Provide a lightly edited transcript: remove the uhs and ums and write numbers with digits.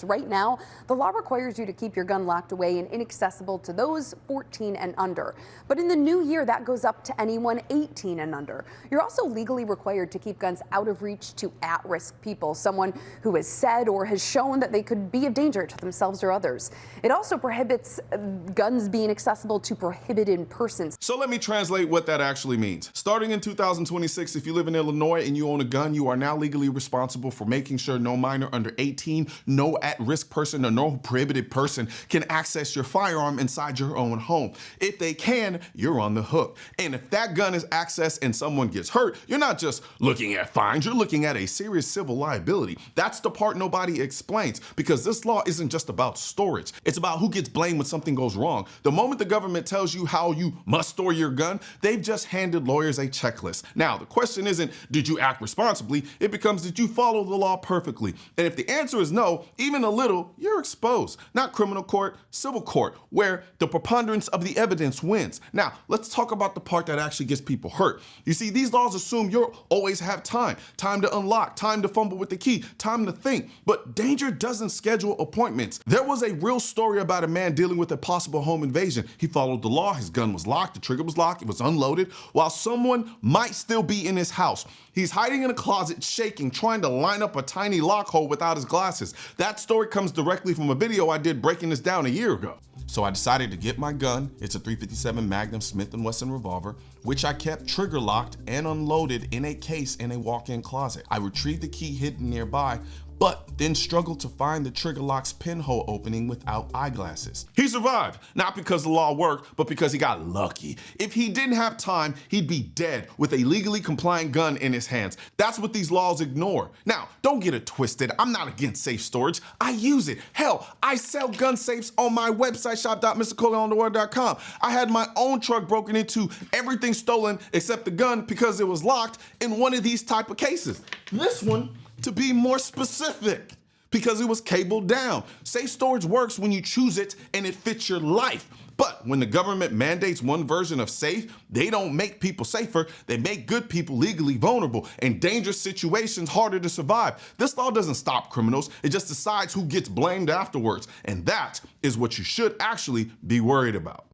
Right now, the law requires you to keep your gun locked away and inaccessible to those 14 and under. But in the new year, that goes up to anyone 18 and under. You're also legally required to keep guns out of reach to at-risk people, someone who has said or has shown that they could be a danger to themselves or others. It also prohibits guns being accessible to prohibited persons. So let me translate what that actually means. Starting in 2026, if you live in Illinois and you own a gun, you are now legally responsible for making sure no minor under 18, no at-risk person or no prohibited person can access your firearm inside your own home. If they can, you're on the hook. And if that gun is accessed and someone gets hurt, you're not just looking at fines, you're looking at a serious civil liability. That's the part nobody explains, because this law isn't just about storage. It's about who gets blamed when something goes wrong. The moment the government tells you how you must store your gun, they've just handed lawyers a checklist. Now, the question isn't, did you act responsibly? It becomes, did you follow the law perfectly? And if the answer is no, even a little, you're exposed. Not criminal court, civil court, where the preponderance of the evidence wins. Now, let's talk about the part that actually gets people hurt. You see, these laws assume you'll always have time to unlock, time to fumble with the key, time to think. But danger doesn't schedule appointments. There was a real story about a man dealing with a possible home invasion. He followed the law, his gun was locked, the trigger was locked, it was unloaded, while someone might still be in his house. He's hiding in a closet, shaking, trying to line up a tiny lock hole without his glasses. That story comes directly from a video I did breaking this down a year ago. So I decided to get my gun. It's a .357 Magnum Smith & Wesson revolver, which I kept trigger locked and unloaded in a case in a walk-in closet. I retrieved the key hidden nearby, but then struggled to find the trigger lock's pinhole opening without eyeglasses. He survived, not because the law worked, but because he got lucky. If he didn't have time, he'd be dead with a legally compliant gun in his hands. That's what these laws ignore. Now, don't get it twisted. I'm not against safe storage. I use it. Hell, I sell gun safes on my website, shop.mrcolionnoir.com. I had my own truck broken into, everything stolen except the gun because it was locked in one of these type of cases. This one, to be more specific, because it was cabled down. Safe storage works when you choose it and it fits your life. But when the government mandates one version of safe, they don't make people safer, they make good people legally vulnerable and dangerous situations harder to survive. This law doesn't stop criminals, it just decides who gets blamed afterwards. And that is what you should actually be worried about.